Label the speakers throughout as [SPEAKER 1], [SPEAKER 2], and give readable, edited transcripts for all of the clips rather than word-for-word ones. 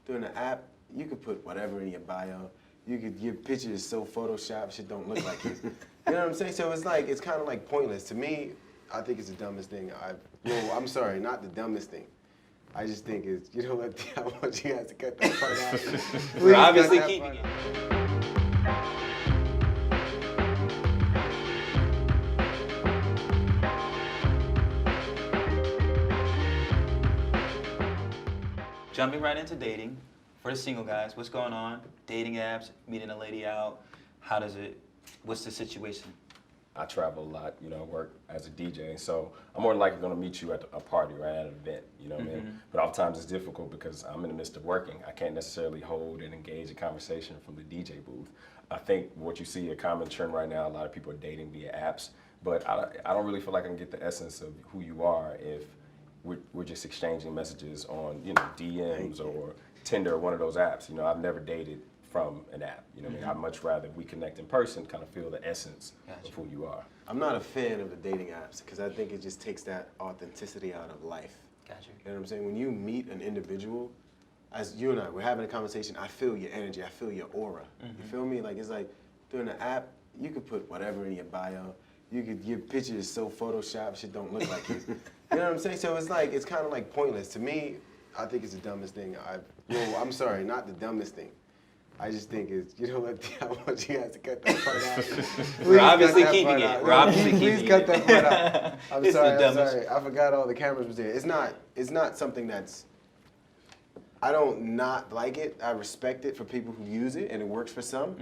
[SPEAKER 1] during the app, you could put whatever in your bio. Your picture is so photoshopped, shit don't look like you. You know what I'm saying? So it's kind of like pointless. To me, I think it's the dumbest thing. I'm sorry, not the dumbest thing. I just think it's, you know what, I want you guys to cut that part out.
[SPEAKER 2] We're obviously keeping it. Jumping right into dating, for the single guys, what's going on? Dating apps, meeting a lady out, what's the situation?
[SPEAKER 3] I travel a lot, you know, I work as a DJ, so I'm more than likely gonna meet you at a party, right, at an event, you know what I mean? But oftentimes it's difficult because I'm in the midst of working. I can't necessarily hold and engage a conversation from the DJ booth. I think what you see a common trend right now, a lot of people are dating via apps, but I don't really feel like I can get the essence of who you are if we're just exchanging messages on, you know, DMs or Tinder or one of those apps. You know, I've never dated from an app. You know what I mean? I'd much rather we connect in person, kind of feel the essence of who you are.
[SPEAKER 1] I'm not a fan of the dating apps because I think it just takes that authenticity out of life.
[SPEAKER 2] Gotcha.
[SPEAKER 1] You know what I'm saying? When you meet an individual, as you and I, we're having a conversation, I feel your energy, I feel your aura. You feel me? Like, it's like, during the app, you could put whatever in your bio. Your picture is so photoshopped, shit don't look like you. You know what I'm saying? So it's kind of like pointless. To me, I think it's the dumbest thing. I'm sorry, not the dumbest thing. I just think it's, you know what, I want you guys to cut that part out.
[SPEAKER 2] We're obviously keeping it. We're obviously keeping it.
[SPEAKER 1] Please cut that part out. I'm sorry. I forgot all the cameras was there. It's not something that's, I don't not like it. I respect it for people who use it and it works for some.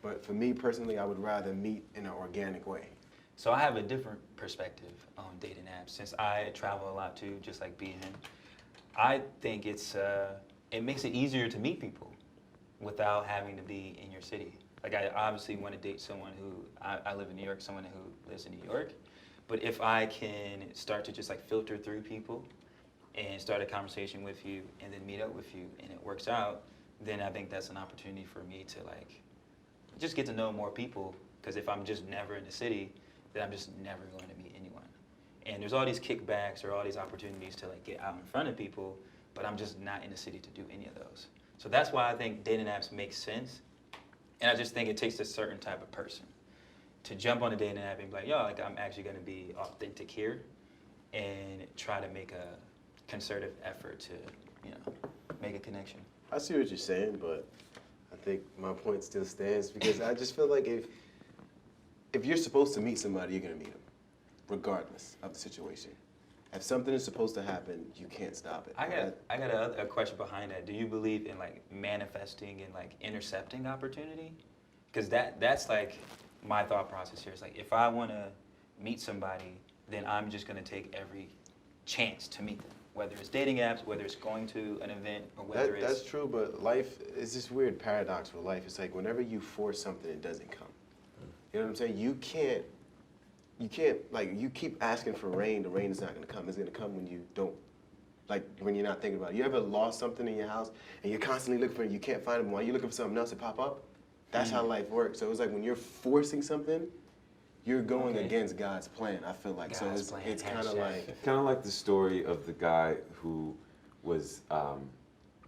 [SPEAKER 1] But for me personally, I would rather meet in an organic way.
[SPEAKER 2] So I have a different perspective on dating apps. Since I travel a lot too, just like being him, I think it makes it easier to meet people without having to be in your city. Like, I obviously want to date someone who, I live in New York, someone who lives in New York. But if I can start to just like filter through people and start a conversation with you and then meet up with you and it works out, then I think that's an opportunity for me to like just get to know more people. Because if I'm just never in the city, then I'm just never going to meet anyone. And there's all these kickbacks or all these opportunities to like get out in front of people, but I'm just not in the city to do any of those. So that's why I think dating apps make sense. And I just think it takes a certain type of person to jump on a dating app and be like, yo, like, I'm actually going to be authentic here and try to make a concerted effort to, you know, make a connection.
[SPEAKER 1] I see what you're saying, but I think my point still stands because I just feel like if you're supposed to meet somebody, you're going to meet them, regardless of the situation. If something is supposed to happen, you can't stop it.
[SPEAKER 2] I got a question behind that. Do you believe in like manifesting and like intercepting opportunity? Because that's like my thought process here. It's like if I want to meet somebody, then I'm just going to take every chance to meet them. Whether it's dating apps, whether it's going to an event, or whether it's...
[SPEAKER 1] That's true, but life is this weird paradox with life. It's like whenever you force something, it doesn't come. You know what I'm saying? You can't, like, you keep asking for rain, the rain is not gonna come. It's gonna come when you don't, like, when you're not thinking about it. You ever lost something in your house and you're constantly looking for it, you can't find it, while you're looking for something else to pop up? That's how life works. So it's like when you're forcing something, you're going against God's plan, I feel like.
[SPEAKER 2] God's
[SPEAKER 1] so
[SPEAKER 2] plan,
[SPEAKER 1] it's kind of like...
[SPEAKER 4] Kind of like the story of the guy who was out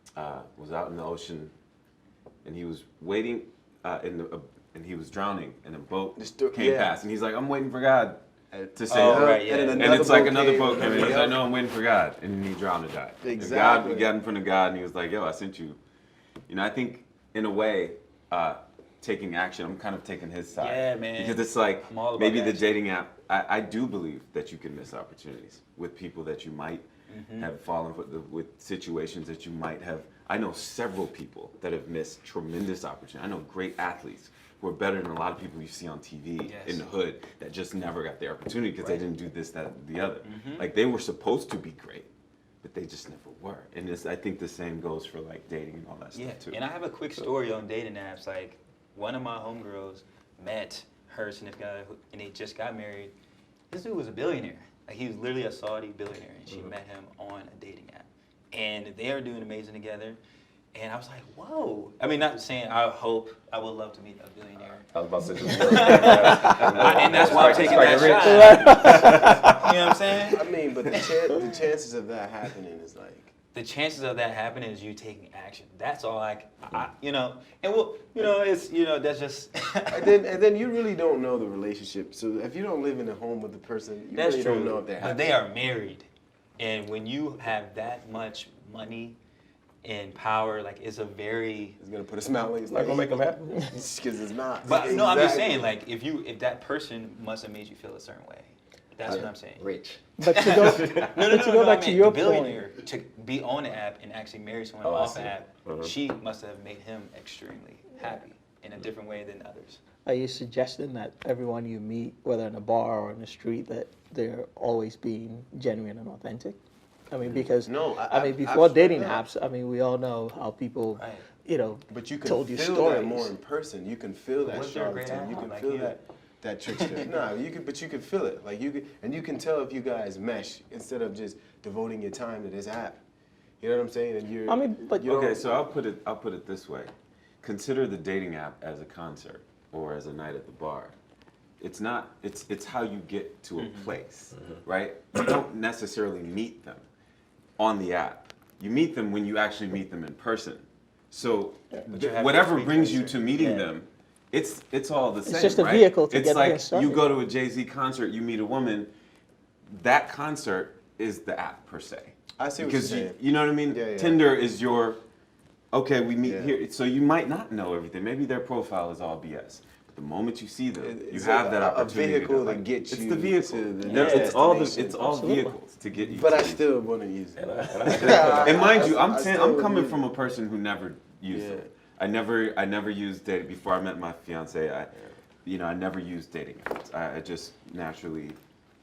[SPEAKER 4] in the ocean and he was waiting and he was drowning, and a boat came past, and he's like, "I'm waiting for God to say help."
[SPEAKER 2] Right, yeah.
[SPEAKER 1] And
[SPEAKER 4] it's like another boat came in, and he's like, "No, I'm waiting for God," and he drowned and died.
[SPEAKER 1] Exactly.
[SPEAKER 4] God got in front of God, and he was like, "Yo, I sent you." You know, I think in a way, taking action, I'm kind of taking his side.
[SPEAKER 2] Yeah, man.
[SPEAKER 4] Because it's like maybe the
[SPEAKER 2] action.
[SPEAKER 4] dating app. I do believe that you can miss opportunities with people that you might have fallen with situations that you might have. I know several people that have missed tremendous opportunities. I know great athletes who are better than a lot of people you see on TV in the hood that just never got the opportunity because they didn't do this, that, the other. Like they were supposed to be great, but they just never were. And I think the same goes for like dating and all that stuff too.
[SPEAKER 2] And I have a quick story on dating apps. Like one of my homegirls met her significant other and they just got married. This dude was a billionaire. Like he was literally a Saudi billionaire and she met him on a dating app. And they are doing amazing together. And I was like, whoa. I mean, not saying I would love to meet a billionaire.
[SPEAKER 3] I was about to say
[SPEAKER 2] and that's why I'm taking that shot. You know what I'm saying?
[SPEAKER 1] I mean, but the chances of that happening is like
[SPEAKER 2] the chances of that happening is you taking action. That's all you know, and we'll, you know, it's, you know, that's just.
[SPEAKER 1] and then you really don't know the relationship. So if you don't live in a home with the person, you
[SPEAKER 2] That's
[SPEAKER 1] really
[SPEAKER 2] true.
[SPEAKER 1] don't know if they're happy.
[SPEAKER 2] But they are married, and when you have that much money and power, like it's a very.
[SPEAKER 1] It's gonna put a smile on his
[SPEAKER 3] Not
[SPEAKER 1] face.
[SPEAKER 3] gonna make them happy.
[SPEAKER 1] Because it's not.
[SPEAKER 2] But no, I'm just
[SPEAKER 1] Exactly.
[SPEAKER 2] saying, like if that person must have made you feel a certain way. That's what I'm saying.
[SPEAKER 3] Rich.
[SPEAKER 5] But to go,
[SPEAKER 2] No,
[SPEAKER 5] to go back to
[SPEAKER 2] I mean,
[SPEAKER 5] your
[SPEAKER 2] the billionaire
[SPEAKER 5] point,
[SPEAKER 2] to be on the app and actually marry someone
[SPEAKER 3] Oh, I
[SPEAKER 2] off
[SPEAKER 3] see.
[SPEAKER 2] the app,
[SPEAKER 3] Uh-huh.
[SPEAKER 2] she must have made him extremely happy in a different way than others.
[SPEAKER 5] are you suggesting that everyone you meet, whether in a bar or in the street, that they're always being genuine and authentic? I mean, because
[SPEAKER 1] No,
[SPEAKER 5] I mean,
[SPEAKER 1] I've-
[SPEAKER 5] before
[SPEAKER 1] I've-
[SPEAKER 5] dating
[SPEAKER 1] no.
[SPEAKER 5] apps, I mean, we all know how people,
[SPEAKER 2] Right.
[SPEAKER 5] you know,
[SPEAKER 1] But you can
[SPEAKER 5] told you
[SPEAKER 1] feel
[SPEAKER 5] stories.
[SPEAKER 1] that more in person. You can feel that
[SPEAKER 2] Was there a great
[SPEAKER 1] charlatan. You
[SPEAKER 2] app?
[SPEAKER 1] can
[SPEAKER 2] Like,
[SPEAKER 1] feel
[SPEAKER 2] yeah.
[SPEAKER 1] that trickster. No, but you can feel it. Like you can tell if you guys mesh instead of just devoting your time to this app. You know what I'm saying? And you're.
[SPEAKER 5] I mean, but
[SPEAKER 1] you don't-
[SPEAKER 4] Okay, so I'll put it this way. Consider the dating app as a concert or as a night at the bar. It's not. It's how you get to a place, right? You don't necessarily meet them on the app. You meet them when you actually meet them in person. So
[SPEAKER 2] But you have
[SPEAKER 4] whatever
[SPEAKER 2] to
[SPEAKER 4] brings you
[SPEAKER 2] frequency.
[SPEAKER 4] to meeting
[SPEAKER 5] Yeah.
[SPEAKER 4] them, it's all the same.
[SPEAKER 5] just a
[SPEAKER 4] right?
[SPEAKER 5] vehicle to
[SPEAKER 4] it's
[SPEAKER 5] get
[SPEAKER 4] like
[SPEAKER 5] things started.
[SPEAKER 4] you go to a Jay-Z concert, you meet a woman. That concert is the app per se.
[SPEAKER 1] I see what
[SPEAKER 4] Because
[SPEAKER 1] you're saying.
[SPEAKER 4] you know what I mean.
[SPEAKER 1] Yeah, yeah.
[SPEAKER 4] Tinder is your. Okay, we meet
[SPEAKER 1] Yeah.
[SPEAKER 4] here. So you might not know everything. Maybe their profile is all BS. But the moment you see them, you
[SPEAKER 1] It's
[SPEAKER 4] have that
[SPEAKER 1] a
[SPEAKER 4] opportunity.
[SPEAKER 1] vehicle
[SPEAKER 4] to,
[SPEAKER 1] that
[SPEAKER 4] like,
[SPEAKER 1] gets
[SPEAKER 4] it's
[SPEAKER 1] you
[SPEAKER 4] the vehicle.
[SPEAKER 1] to the
[SPEAKER 4] There-
[SPEAKER 1] next
[SPEAKER 4] it's all
[SPEAKER 1] destination.
[SPEAKER 5] Absolutely.
[SPEAKER 4] vehicles to get you.
[SPEAKER 1] But
[SPEAKER 4] to
[SPEAKER 1] I
[SPEAKER 4] these-
[SPEAKER 1] still want to use it.
[SPEAKER 4] and mind you,
[SPEAKER 1] I
[SPEAKER 4] I'm
[SPEAKER 1] still
[SPEAKER 4] coming
[SPEAKER 1] use
[SPEAKER 4] from
[SPEAKER 1] it.
[SPEAKER 4] a person who never used
[SPEAKER 1] Yeah.
[SPEAKER 4] it. I never used dating before I met my fiance. I never used dating apps. I just naturally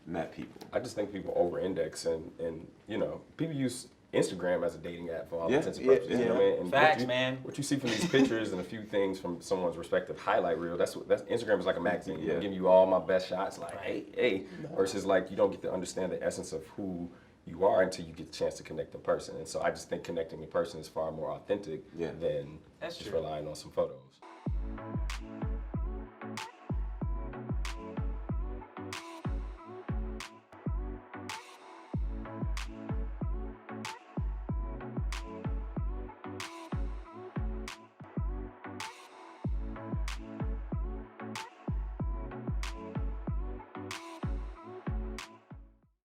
[SPEAKER 4] met people.
[SPEAKER 3] I just think people over-index and you know, people use Instagram as a dating app for all
[SPEAKER 4] Yeah,
[SPEAKER 3] intents and
[SPEAKER 1] yeah,
[SPEAKER 3] purposes. You know
[SPEAKER 1] yeah.
[SPEAKER 3] what I mean? And
[SPEAKER 2] Facts,
[SPEAKER 3] what you,
[SPEAKER 2] man.
[SPEAKER 3] What you see from these pictures and a few things from someone's respective highlight reel, that's Instagram is like a magazine. You know,
[SPEAKER 4] Yeah.
[SPEAKER 3] giving you all my best shots, like hey, versus like you don't get to understand the essence of who you are until you get the chance to connect in person. And so I just think connecting in person is far more authentic
[SPEAKER 4] Yeah.
[SPEAKER 3] than
[SPEAKER 2] That's
[SPEAKER 3] just
[SPEAKER 2] true.
[SPEAKER 3] relying on some photos.